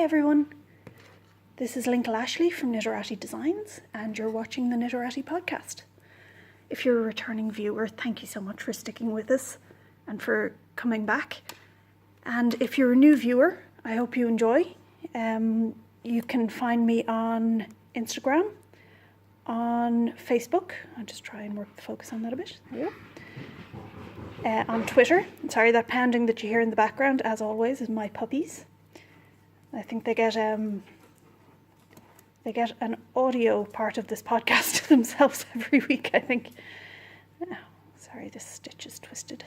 everyone, this is Lincoln Ashley from Knitteratti Designs and you're watching the Knitteratti podcast. If you're a returning viewer, thank you so much for sticking with us and for coming back. And if you're a new viewer, I hope you enjoy. You can find me on Instagram, on Facebook. I'll just try and work the focus on that a bit. There we go. On Twitter. Sorry, that pounding that you hear in the background, as always, is my puppies. I think they get an audio part of this podcast to themselves every week, I think. Oh, sorry, this stitch is twisted.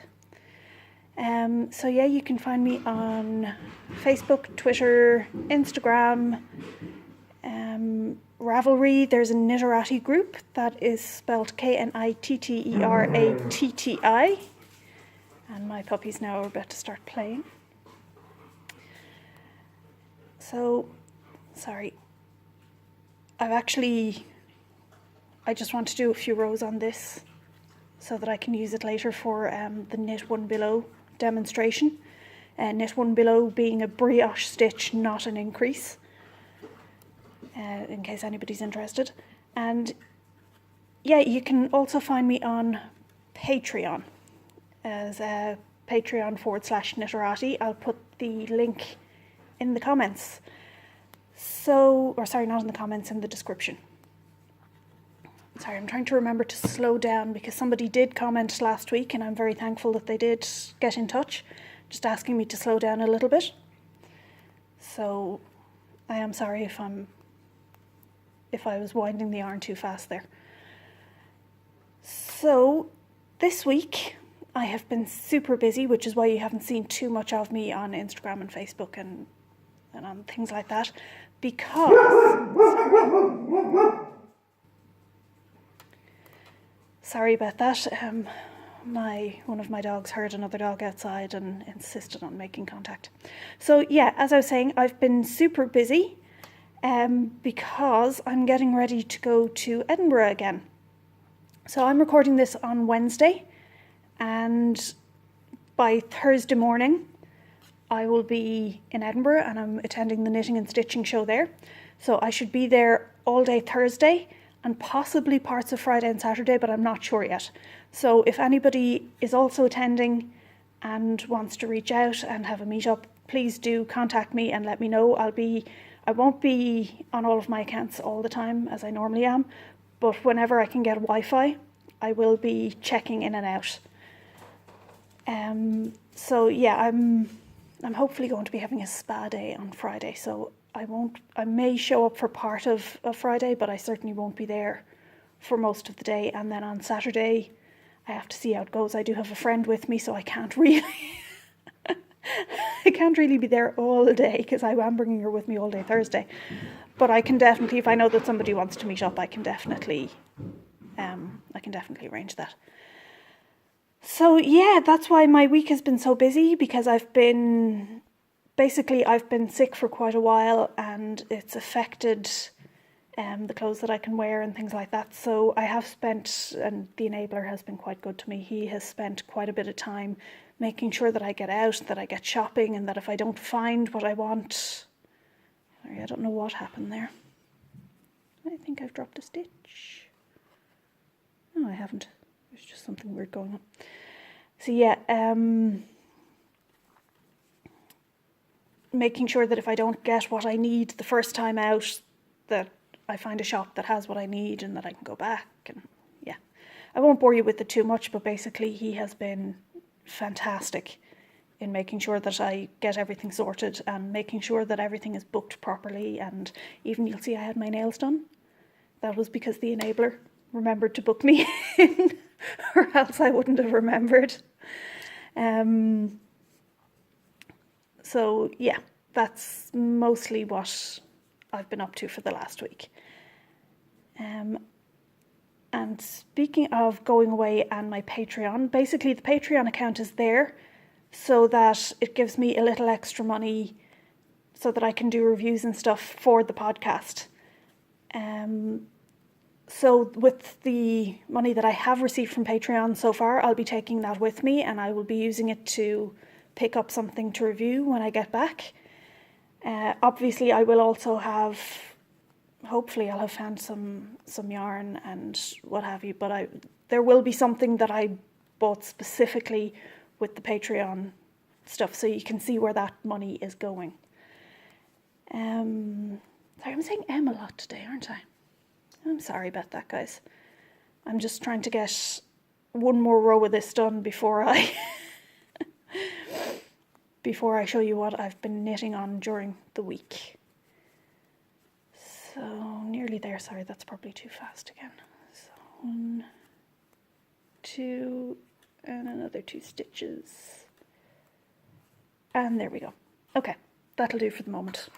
So yeah, you can find me on Facebook, Twitter, Instagram, Ravelry. There's a Knitteratti group that is spelled Knitteratti. And my puppies now are about to start playing. So, sorry. I just want to do a few rows on this so that I can use it later for the Knit One Below demonstration. Knit One Below being a brioche stitch, not an increase, in case anybody's interested. And yeah, you can also find me on Patreon as Patreon/Knitteratti. I'll put the link in the comments. Not in the comments, in the description. Sorry, I'm trying to remember to slow down because somebody did comment last week and I'm very thankful that they did get in touch, just asking me to slow down a little bit. So I am sorry if I was winding the yarn too fast there. So this week I have been super busy, which is why you haven't seen too much of me on Instagram and Facebook and on things like that, because sorry about that. One of my dogs heard another dog outside and insisted on making contact. So yeah, as I was saying, I've been super busy because I'm getting ready to go to Edinburgh again. So I'm recording this on Wednesday, and by Thursday morning I will be in Edinburgh and I'm attending the knitting and stitching show there. So I should be there all day Thursday and possibly parts of Friday and Saturday, but I'm not sure yet. So if anybody is also attending and wants to reach out and have a meetup, please do contact me and let me know. I won't be on all of my accounts all the time as I normally am, but whenever I can get Wi-Fi, I will be checking in and out. So yeah, I'm hopefully going to be having a spa day on Friday, so I may show up for part of Friday, but I certainly won't be there for most of the day. And then on Saturday, I have to see how it goes. I do have a friend with me, so I can't really be there all day because I am bringing her with me all day Thursday. But I can definitely, if I know that somebody wants to meet up, I can definitely arrange that. So yeah, that's why my week has been so busy, because I've been sick for quite a while and it's affected the clothes that I can wear and things like that. So I have spent, and the enabler has been quite good to me, he has spent quite a bit of time making sure that I get out, that I get shopping, and that if I don't find what I want... Sorry, I don't know what happened there. I think I've dropped a stitch. No, I haven't. There's just something weird going on. So yeah, making sure that if I don't get what I need the first time out, that I find a shop that has what I need and that I can go back. And yeah, I won't bore you with it too much, but basically he has been fantastic in making sure that I get everything sorted and making sure that everything is booked properly. And even you'll see I had my nails done. That was because the enabler remembered to book me in, or else I wouldn't have remembered. So yeah, that's mostly what I've been up to for the last week. And speaking of going away and my Patreon, basically the Patreon account is there so that it gives me a little extra money so that I can do reviews and stuff for the podcast. So with the money that I have received from Patreon so far, I'll be taking that with me and I will be using it to pick up something to review when I get back. Obviously I will also have, hopefully I'll have found some yarn and what have you, but there will be something that I bought specifically with the Patreon stuff, so you can see where that money is going. Sorry, I'm saying a lot today, aren't I? I'm sorry about that, guys. I'm just trying to get one more row of this done before I show you what I've been knitting on during the week. So nearly there. Sorry, that's probably too fast again. So 1, 2, and another 2 stitches. And there we go. Okay, that'll do for the moment.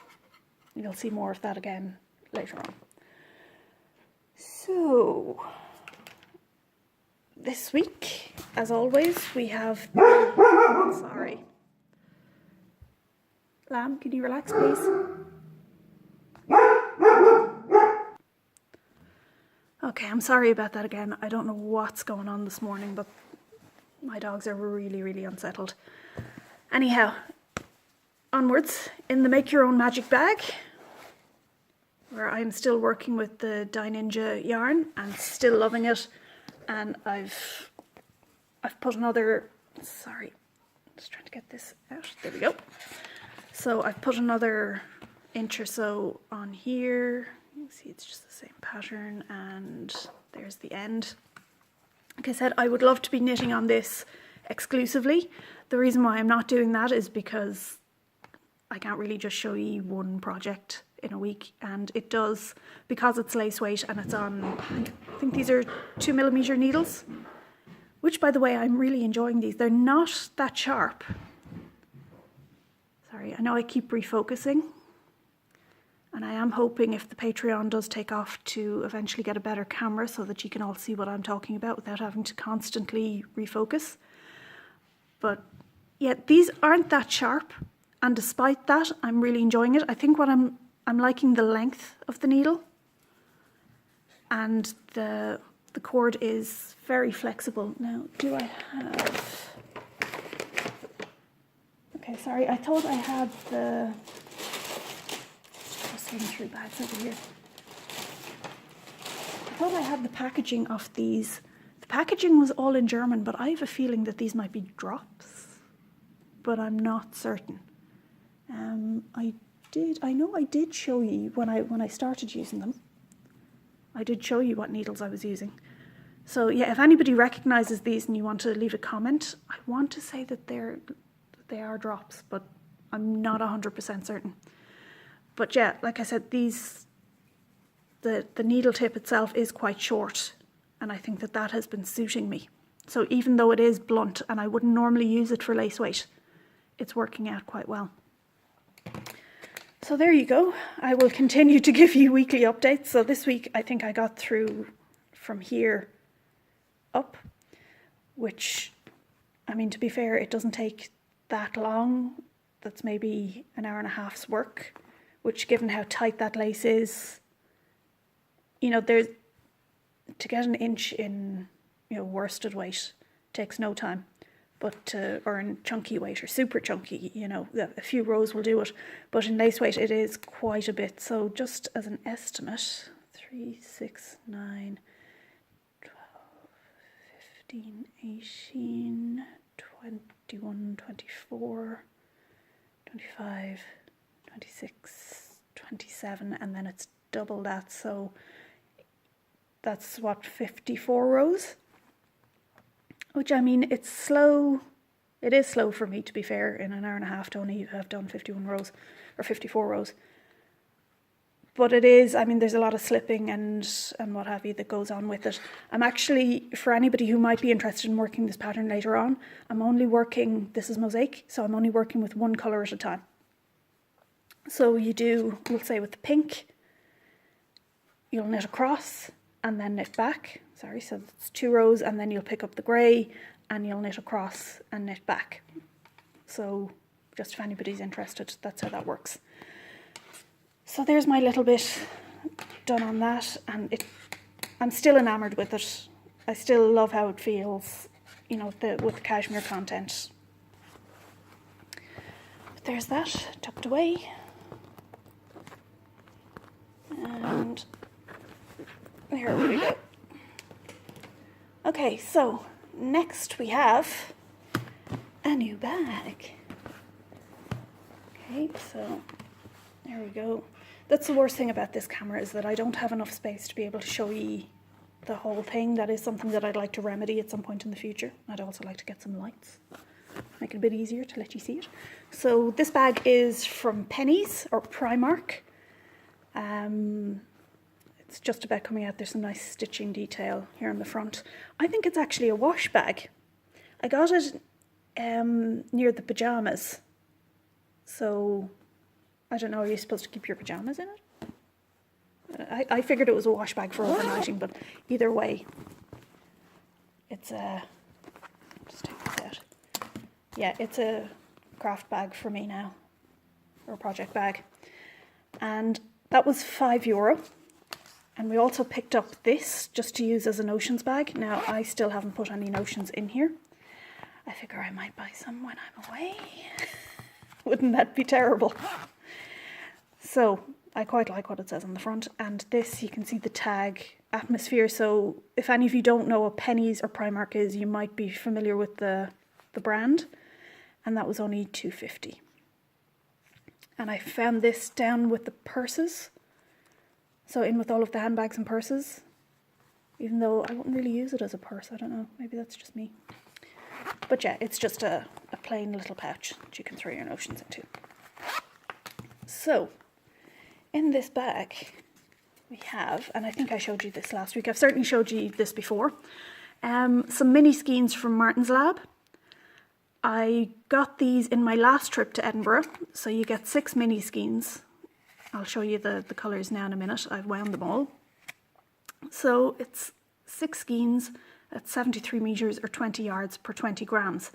You'll see more of that again later on. So this week, as always, we have... Sorry. Lamb, can you relax, please? Okay, I'm sorry about that again. I don't know what's going on this morning, but my dogs are really, really unsettled. Anyhow, onwards in the Make Your Own Magic bag, where I'm still working with the Dye Ninja yarn and still loving it. And I've put another, sorry, just trying to get this out. There we go. So I've put another inch or so on here. You can see it's just the same pattern, and there's the end. Like I said, I would love to be knitting on this exclusively. The reason why I'm not doing that is because I can't really just show you one project in a week, and it does, because it's lace weight and it's on, I think these are 2mm needles, which, by the way, I'm really enjoying these. They're not that sharp. Sorry, I know I keep refocusing, and I am hoping, if the Patreon does take off, to eventually get a better camera so that you can all see what I'm talking about without having to constantly refocus. But yeah, these aren't that sharp, and despite that, I'm really enjoying it. I think what I'm liking the length of the needle, and the cord is very flexible. Now, do I have... Okay, sorry, I thought I had the... Just going through bags over here. I thought I had the packaging of these. The packaging was all in German, but I have a feeling that these might be drops, but I'm not certain. I know I did show you when I started using them. I did show you what needles I was using. So yeah, if anybody recognises these and you want to leave a comment, I want to say that they are drops, but I'm not 100% certain. But yeah, like I said, these the needle tip itself is quite short, and I think that has been suiting me. So even though it is blunt and I wouldn't normally use it for lace weight, it's working out quite well. So there you go. I will continue to give you weekly updates. So this week I think I got through from here up, which, I mean, to be fair, it doesn't take that long. That's maybe an hour and a half's work, which, given how tight that lace is, you know, to get an inch in, you know, worsted weight takes no time. But or in chunky weight or super chunky, you know, a few rows will do it. But in lace weight, it is quite a bit. So just as an estimate, 3, 6, 9, 12, 15, 18, 21, 24, 25, 26, 27, and then it's double that. So that's what, 54 rows? Which, I mean, it's slow. It is slow for me, to be fair, in an hour and a half to only have done 51 rows or 54 rows. But it is, I mean, there's a lot of slipping and what have you that goes on with it. I'm actually, for anybody who might be interested in working this pattern later on, I'm only working, this is mosaic, so I'm only working with one colour at a time. So you do, we'll say with the pink, you'll knit across and then knit back. Sorry, so it's 2 rows, and then you'll pick up the grey and you'll knit across and knit back. So just if anybody's interested, that's how that works. So there's my little bit done on that, and I'm still enamoured with it. I still love how it feels, you know, with the cashmere content. But there's that tucked away. And here we go. Okay, so next we have a new bag. Okay, so there we go. That's the worst thing about this camera, is that I don't have enough space to be able to show you the whole thing. That is something that I'd like to remedy at some point in the future. I'd also like to get some lights, make it a bit easier to let you see it. So this bag is from Pennies or Primark. It's just about coming out. There's some nice stitching detail here on the front. I think it's actually a wash bag. I got it near the pyjamas. So, I don't know, are you supposed to keep your pyjamas in it? I figured it was a wash bag for overnighting, but either way, it's a, just take this out. Yeah, it's a craft bag for me now, or a project bag. And that was €5. And we also picked up this just to use as a notions bag. Now, I still haven't put any notions in here. I figure I might buy some when I'm away. Wouldn't that be terrible? So, I quite like what it says on the front. And this, you can see the tag, Atmosphere. So, if any of you don't know what Pennies or Primark is, you might be familiar with the brand. And that was only $2.50. And I found this down with the purses. So in with all of the handbags and purses, even though I wouldn't really use it as a purse, I don't know, maybe that's just me. But yeah, it's just a plain little pouch that you can throw your notions into. So, in this bag, we have, and I think I showed you this last week, I've certainly showed you this before, some mini skeins from Martin's Lab. I got these in my last trip to Edinburgh, so you get 6 mini skeins. I'll show you the colours now in a minute. I've wound them all. So it's 6 skeins at 73 metres or 20 yards per 20 grams.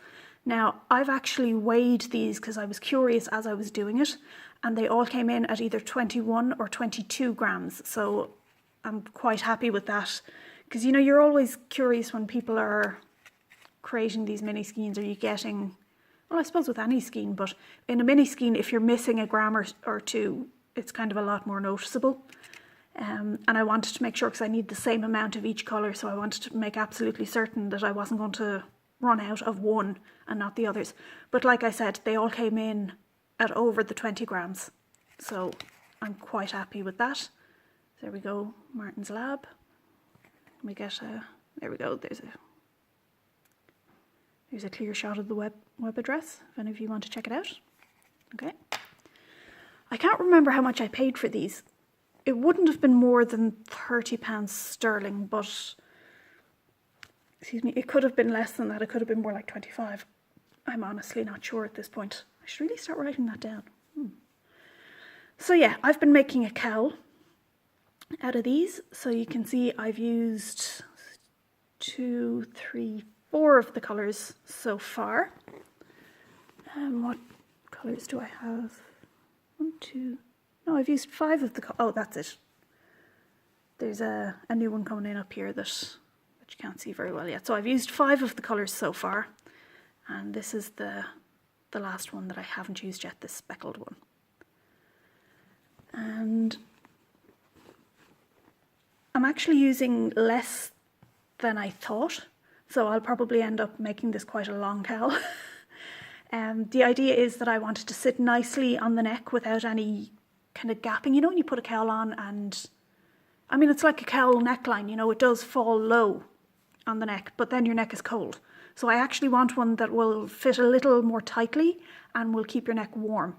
Now, I've actually weighed these because I was curious as I was doing it, and they all came in at either 21 or 22 grams. So I'm quite happy with that, because, you know, you're always curious when people are creating these mini skeins. Are you getting, well, I suppose with any skein, but in a mini skein, if you're missing a gram or two, it's kind of a lot more noticeable. And I wanted to make sure, because I need the same amount of each colour, so I wanted to make absolutely certain that I wasn't going to run out of one and not the others. But like I said, they all came in at over the 20 grams. So I'm quite happy with that. There we go, Martin's Lab. We get there we go, there's a clear shot of the web address, if any of you want to check it out. Okay. I can't remember how much I paid for these. It wouldn't have been more than £30 sterling, but, excuse me, it could have been less than that. It could have been more like 25. I'm honestly not sure at this point. I should really start writing that down. So yeah, I've been making a cowl out of these. So you can see I've used 2, 3, 4 of the colours so far. What colours do I have? 1, 2, no, I've used 5 of the, oh, that's it. There's a new one coming in up here that you can't see very well yet. So I've used 5 of the colours so far, and this is the last one that I haven't used yet, this speckled one. And I'm actually using less than I thought, so I'll probably end up making this quite a long cowl. The idea is that I want it to sit nicely on the neck without any kind of gapping. You know, when you put a cowl on, and I mean, it's like a cowl neckline, you know, it does fall low on the neck, but then your neck is cold. So I actually want one that will fit a little more tightly and will keep your neck warm.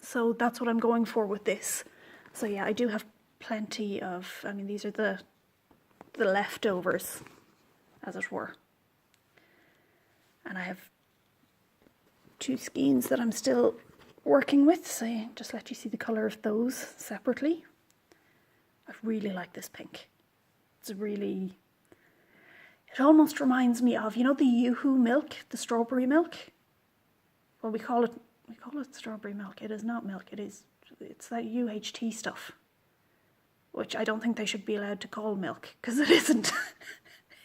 So that's what I'm going for with this. So yeah, I do have plenty of, I mean, these are the leftovers, as it were. And I have 2 skeins that I'm still working with, so I just let you see the colour of those separately. I really like this pink. It's really, it almost reminds me of, you know, the Yoo-hoo milk, the strawberry milk? Well, we call it strawberry milk. It is not milk, it's that UHT stuff, which I don't think they should be allowed to call milk, because it isn't.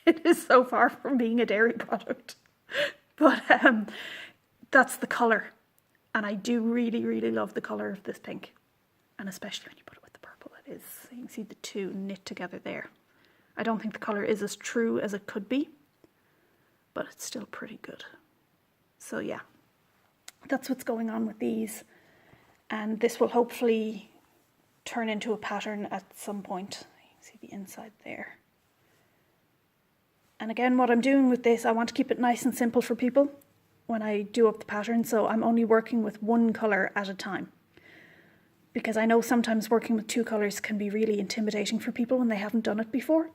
It is so far from being a dairy product. But that's the colour, and I do really, really love the colour of this pink, and especially when you put it with the is. You can see the two knit together there. I don't think the colour is as true as it could be, but it's still pretty good. So yeah, that's what's going on with these. And this will hopefully turn into a pattern at some point. You can see the inside there. And again, what I'm doing with this, I want to keep it nice and simple for people when I do up the pattern. So I'm only working with one colour at a time. Because I know sometimes working with two colours can be really intimidating for people when they haven't done it before.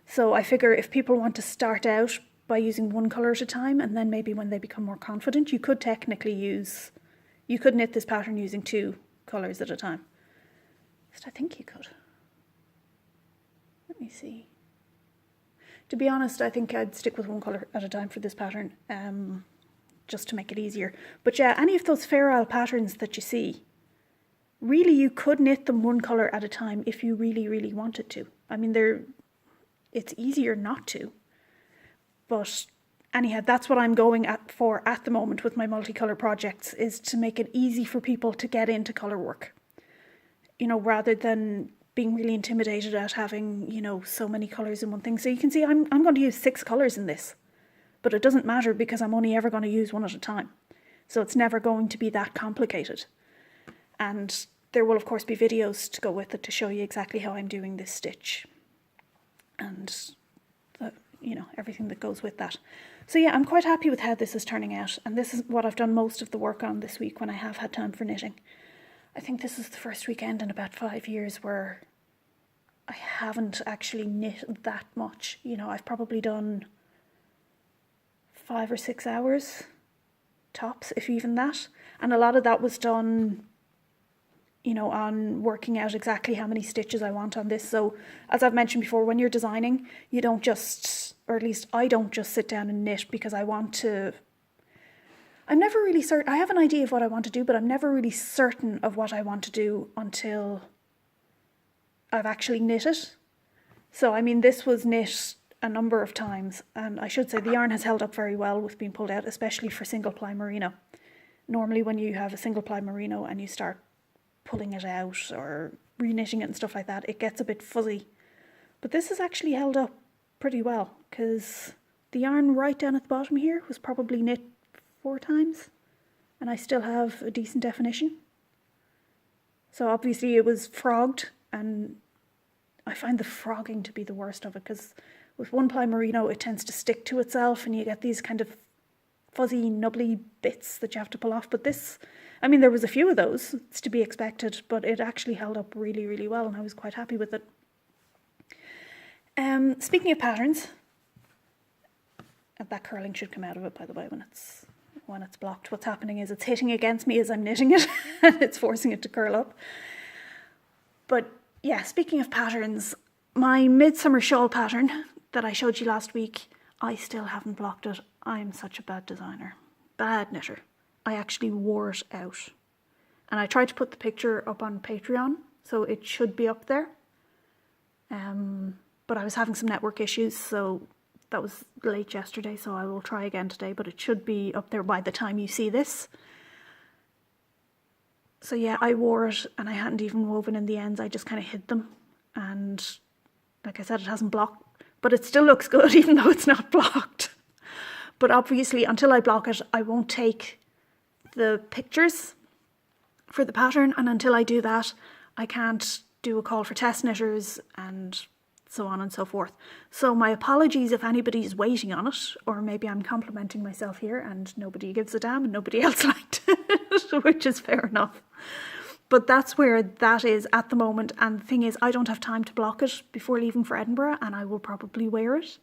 So I figure if people want to start out by using one colour at a time, and then maybe when they become more confident, you could knit this pattern using two colours at a time. I think you could. Let me see. To be honest, I think I'd stick with one colour at a time for this pattern, just to make it easier. But yeah, any of those Fair Isle patterns that you see, really you could knit them one colour at a time if you really, really wanted to. I mean, it's easier not to. But anyhow, that's what I'm going for at the moment with my multicolour projects, is to make it easy for people to get into colour work. You know, rather than being really intimidated at having, you know, so many colours in one thing. So you can see I'm going to use 6 colours in this. But it doesn't matter because I'm only ever going to use one at a time. So it's never going to be that complicated. And there will of course be videos to go with it to show you exactly how I'm doing this stitch. And you know, everything that goes with that. So yeah, I'm quite happy with how this is turning out, and this is what I've done most of the work on this week when I have had time for knitting. I think this is the first weekend in about 5 years where I haven't actually knit that much. You know, I've probably done 5 or 6 hours tops, if even that, and a lot of that was done, you know, on working out exactly how many stitches I want on this. So as I've mentioned before, when you're designing, you don't just, or at least I don't just sit down and knit because I want to. I'm never really certain. I have an idea of what I want to do, but I'm never really certain of what I want to do until I've actually knit it. So I mean, this was knit a number of times, and I should say the yarn has held up very well with being pulled out, especially for single ply merino. Normally when you have a single ply merino and you start pulling it out or reknitting it and stuff like that, it gets a bit fuzzy. But this has actually held up pretty well, because the yarn right down at the bottom here was probably knit 4 times, and I still have a decent definition. So obviously it was frogged, and I find the frogging to be the worst of it, because with one ply merino it tends to stick to itself and you get these kind of fuzzy nubbly bits that you have to pull off. But this, I mean, there was a few of those, it's to be expected, but it actually held up really, really well, and I was quite happy with it. Speaking of patterns, that curling should come out of it, by the way, when it's blocked. What's happening is it's hitting against me as I'm knitting it and it's forcing it to curl up. But yeah, speaking of patterns, my midsummer shawl pattern that I showed you last week, I still haven't blocked it. I'm such a bad designer, bad knitter. I actually wore it out, and I tried to put the picture up on Patreon, so it should be up there. But I was having some network issues, so that was late yesterday, so I will try again today, but it should be up there by the time you see this. So yeah, I wore it and I hadn't even woven in the ends, I just kind of hid them. And like I said, it hasn't blocked, but it still looks good even though it's not blocked. But obviously until I block it, I won't take the pictures for the pattern, and until I do that, I can't do a call for test knitters and so on and so forth. So my apologies if anybody's waiting on it, or maybe I'm complimenting myself here and nobody gives a damn and nobody else liked it, which is fair enough. But that's where that is at the moment, and the thing is, I don't have time to block it before leaving for Edinburgh, and I will probably wear it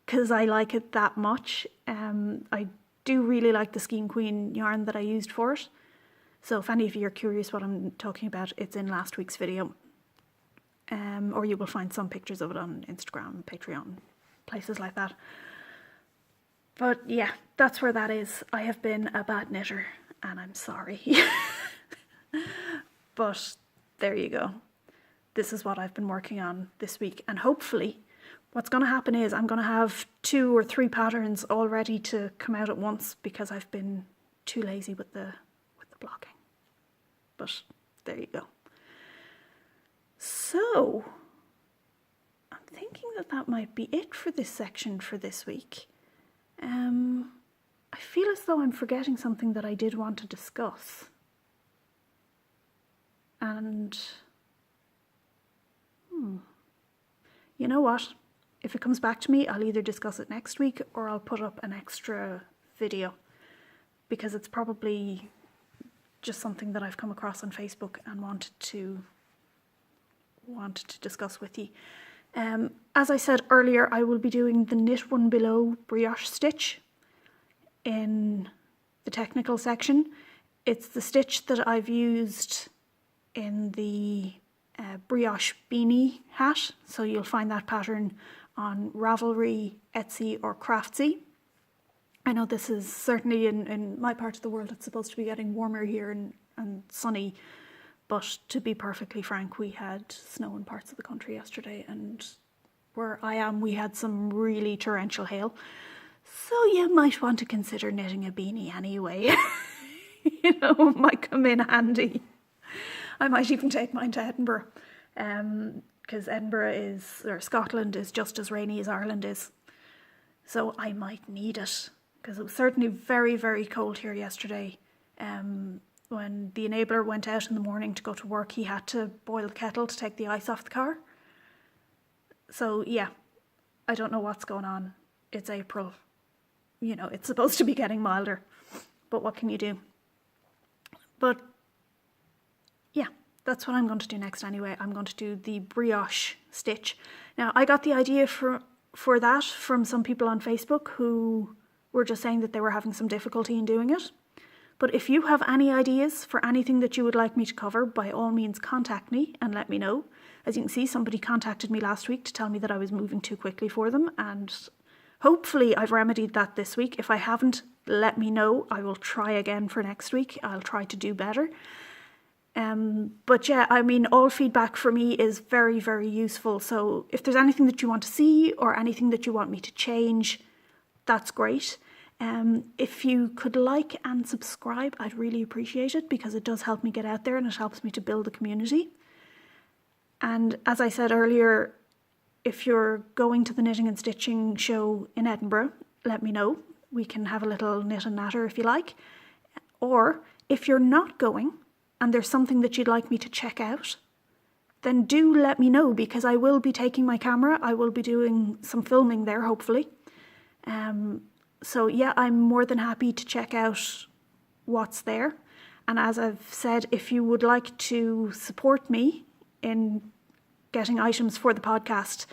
because I like it that much. I do really like the Skein Queen yarn that I used for it. So if any of you are curious what I'm talking about, it's in last week's video. Or you will find some pictures of it on Instagram, Patreon, places like that. But yeah, that's where that is. I have been a bad knitter, and I'm sorry. But there you go. This is what I've been working on this week, and hopefully what's going to happen is I'm going to have 2 or 3 patterns all ready to come out at once, because I've been too lazy with the blocking. But there you go. So, I'm thinking that might be it for this section for this week. I feel as though I'm forgetting something that I did want to discuss. And, you know what? If it comes back to me, I'll either discuss it next week or I'll put up an extra video, because it's probably just something that I've come across on Facebook and wanted to discuss with you. As I said earlier, I will be doing the knit one below brioche stitch in the technical section. It's the stitch that I've used in the brioche beanie hat, so you'll find that pattern on Ravelry, Etsy or Craftsy. I know this is certainly in my part of the world, it's supposed to be getting warmer here and sunny, but to be perfectly frank, we had snow in parts of the country yesterday, and where I am we had some really torrential hail, so you might want to consider knitting a beanie anyway. You know, it might come in handy. I might even take mine to Edinburgh, because Scotland is just as rainy as Ireland is, so I might need it, because it was certainly very, very cold here yesterday. When the enabler went out in the morning to go to work, he had to boil the kettle to take the ice off the car. So yeah, I don't know what's going on. It's April. You know, it's supposed to be getting milder, but what can you do? But yeah, that's what I'm going to do next anyway. I'm going to do the brioche stitch. Now, I got the idea for that from some people on Facebook who were just saying that they were having some difficulty in doing it. But if you have any ideas for anything that you would like me to cover, by all means contact me and let me know. As you can see, somebody contacted me last week to tell me that I was moving too quickly for them, and hopefully I've remedied that this week. If I haven't, let me know. I will try again for next week. I'll try to do better. But yeah, I mean, all feedback for me is very, very useful. So if there's anything that you want to see or anything that you want me to change, that's great. If you could like and subscribe, I'd really appreciate it, because it does help me get out there and it helps me to build a community. And as I said earlier, if you're going to the Knitting and Stitching show in Edinburgh, let me know. We can have a little knit and natter if you like. Or if you're not going and there's something that you'd like me to check out, then do let me know, because I will be taking my camera. I will be doing some filming there, hopefully. So yeah, I'm more than happy to check out what's there. And as I've said, if you would like to support me in getting items for the podcast,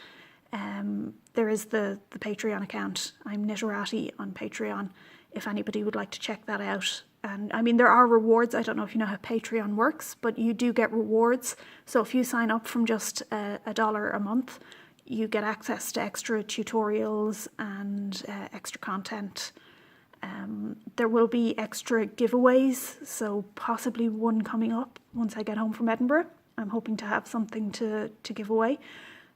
there is the Patreon account. I'm Knitteratti on Patreon, if anybody would like to check that out. And I mean, there are rewards. I don't know if you know how Patreon works, but you do get rewards. So if you sign up from just $1 a month, you get access to extra tutorials and extra content. There will be extra giveaways, so possibly one coming up once I get home from Edinburgh. I'm hoping to have something to give away.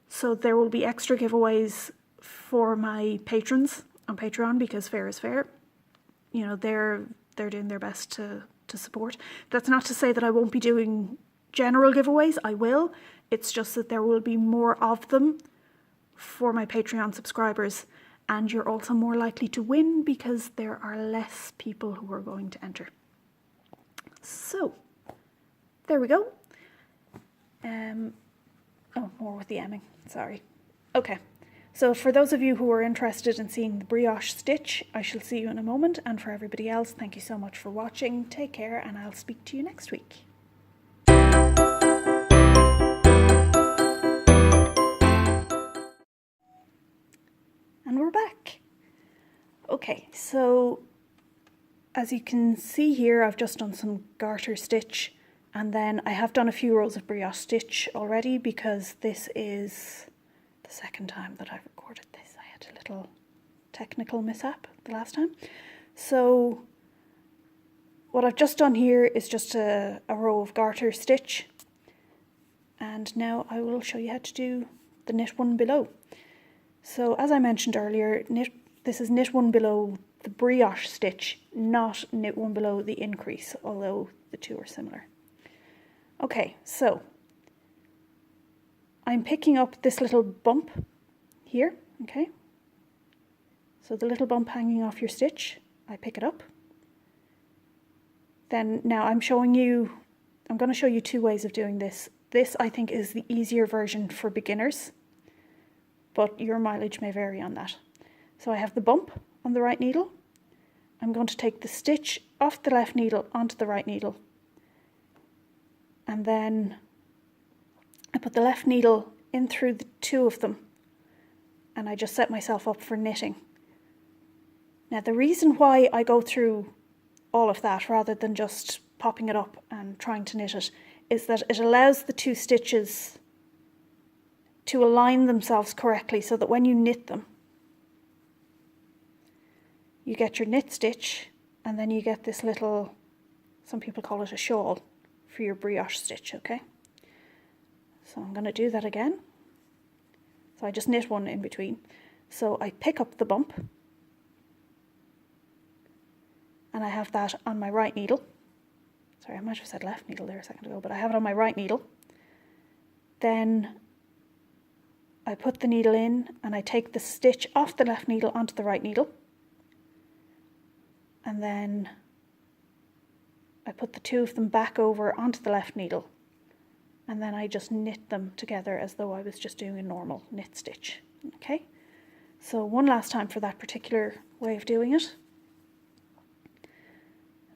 So there will be extra giveaways for my patrons on Patreon, because fair is fair. You know, they're doing their best to support. That's not to say that I won't be doing general giveaways. I will. It's just that there will be more of them for my Patreon subscribers, and you're also more likely to win because there are less people who are going to enter. So there we go. More with the emming, sorry. Okay, so for those of you who are interested in seeing the brioche stitch, I shall see you in a moment, and for everybody else, thank you so much for watching. Take care, and I'll speak to you next week. And we're back. Okay, so as you can see here, I've just done some garter stitch, and then I have done a few rows of brioche stitch already, because this is the second time that I've recorded this. I had a little technical mishap the last time. So what I've just done here is just a row of garter stitch, and now I will show you how to do the knit one below. So as I mentioned earlier, this is knit one below the brioche stitch, not knit one below the increase, although the two are similar. Okay, so I'm picking up this little bump here, okay? So the little bump hanging off your stitch, I pick it up. Then now I'm going to show you two ways of doing this. This I think is the easier version for beginners, but your mileage may vary on that. So I have the bump on the right needle. I'm going to take the stitch off the left needle onto the right needle. And then I put the left needle in through the two of them, and I just set myself up for knitting. Now the reason why I go through all of that rather than just popping it up and trying to knit it is that it allows the two stitches to align themselves correctly so that when you knit them, you get your knit stitch, and then you get this little, some people call it a shawl, for your brioche stitch, okay? So I'm going to do that again. So I just knit one in between. So I pick up the bump, and I have that on my right needle. Sorry, I might have said left needle there a second ago, but I have it on my right needle. Then I put the needle in, and I take the stitch off the left needle onto the right needle. And then I put the two of them back over onto the left needle. And then I just knit them together as though I was just doing a normal knit stitch. Okay, so one last time for that particular way of doing it.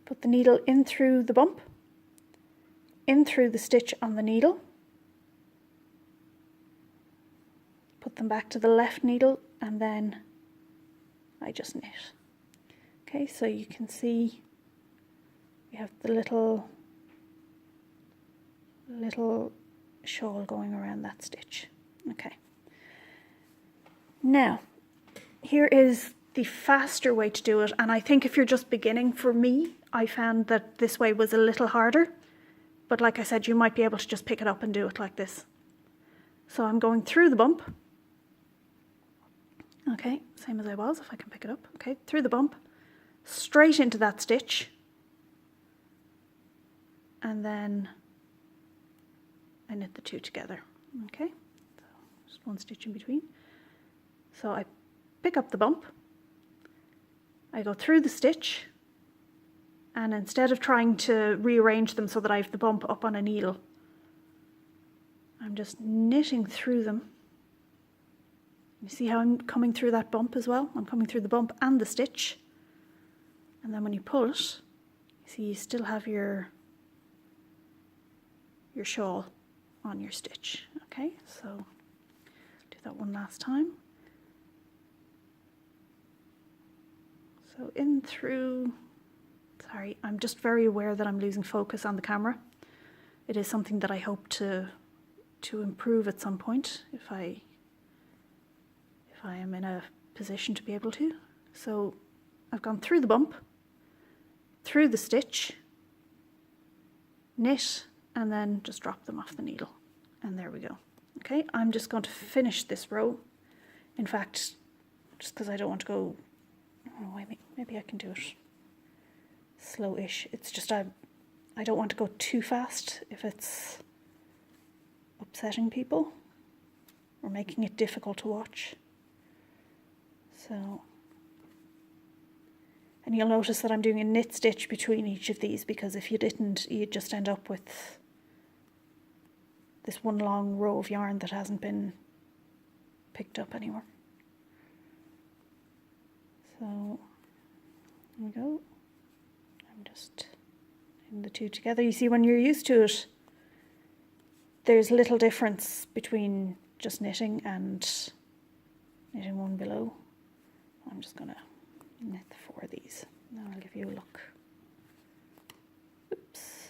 Put the needle in through the bump, in through the stitch on the needle. Put them back to the left needle, and then I just knit. Okay, so you can see we have the little shawl going around that stitch. Okay. Now, here is the faster way to do it, and I think if you're just beginning, for me, I found that this way was a little harder, but like I said, you might be able to just pick it up and do it like this. So I'm going through the bump. Okay, same as I was, if I can pick it up. Okay, through the bump, straight into that stitch, and then I knit the two together. Okay, so just one stitch in between. So I pick up the bump, I go through the stitch, and instead of trying to rearrange them so that I have the bump up on a needle, I'm just knitting through them. You see how I'm coming through that bump as well? I'm coming through the bump and the stitch. And then when you pull it, you see you still have your shawl on your stitch. Okay, so do that one last time. So in through, sorry, I'm just very aware that I'm losing focus on the camera. It is something that I hope to improve at some point if I am in a position to be able to. So I've gone through the bump, through the stitch, knit, and then just drop them off the needle. And there we go. Okay, I'm just going to finish this row. In fact, just because I don't want to go, oh, maybe I can do it slow-ish. It's just I don't want to go too fast if it's upsetting people or making it difficult to watch. So, and you'll notice that I'm doing a knit stitch between each of these, because if you didn't, you'd just end up with this one long row of yarn that hasn't been picked up anymore. So, there we go. I'm just putting the two together. You see, when you're used to it, there's little difference between just knitting and knitting one below. I'm just going to knit the four of these. Now I'll give you a look. Oops.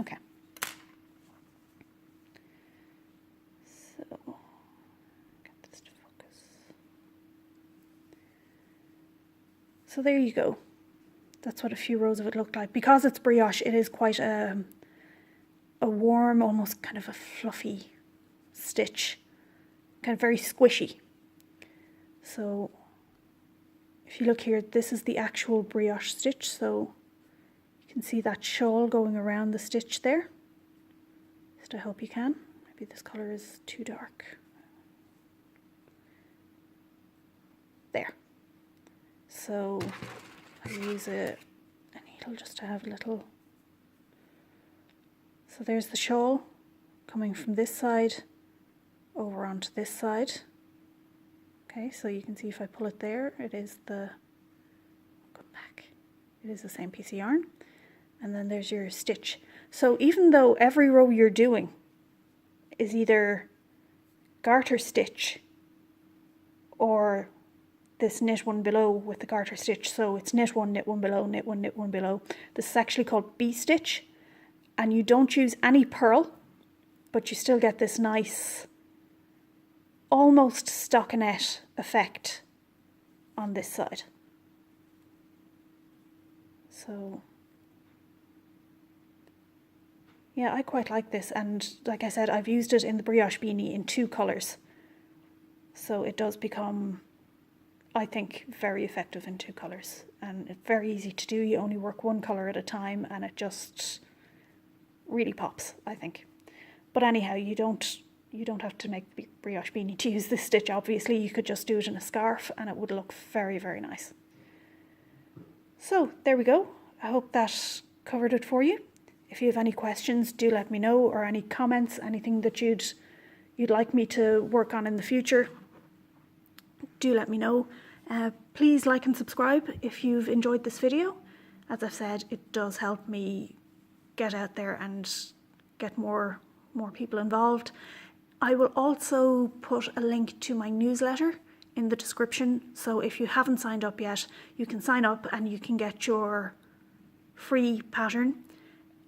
Okay. So, get this to focus. So there you go. That's what a few rows of it looked like. Because it's brioche, it is quite a warm, almost kind of a fluffy stitch, kind of very squishy. So if you look here, this is the actual brioche stitch, so you You can see that shawl going around the stitch there. Just I hope you can. Maybe this colour is too dark. There. So I use a needle just to have a little. So there's the shawl coming from this side over onto this side. Okay, so you can see if I pull it there, it is the, go back, it is the same piece of yarn. And then there's your stitch. So even though every row you're doing is either garter stitch or this knit one below with the garter stitch, so it's knit one below, knit one below. This is actually called B-stitch, and you don't use any purl, but you still get this nice, almost stockinette effect on this side. So yeah, I quite like this, and like I said, I've used it in the brioche beanie in 2 colours, so it does become, I think, very effective in 2 colours, and it's very easy to do. You only work 1 colour at a time and it just really pops, I think. But anyhow, you don't have to make the brioche beanie to use this stitch. Obviously, you could just do it in a scarf and it would look very, very nice. So there we go. I hope that covered it for you. If you have any questions, do let me know, or any comments, anything that you'd like me to work on in the future, do let me know. Please like and subscribe if you've enjoyed this video. As I've said, it does help me get out there and get more people involved. I will also put a link to my newsletter in the description, so if you haven't signed up yet, you can sign up and you can get your free pattern.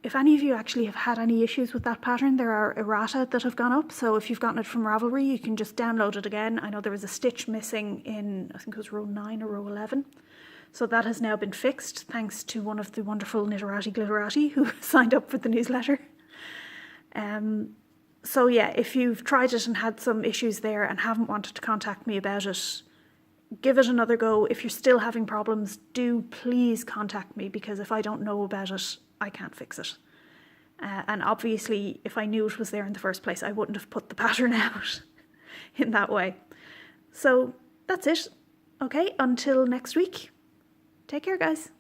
If any of you actually have had any issues with that pattern, there are errata that have gone up, so if you've gotten it from Ravelry, you can just download it again. I know there was a stitch missing in, I think it was row 9 or row 11, so that has now been fixed thanks to one of the wonderful Knitteratti who signed up for the newsletter. So yeah, if you've tried it and had some issues there and haven't wanted to contact me about it, give it another go. If you're still having problems, do please contact me, because if I don't know about it, I can't fix it. And obviously, if I knew it was there in the first place, I wouldn't have put the pattern out in that way. So that's it. Okay, until next week. Take care, guys.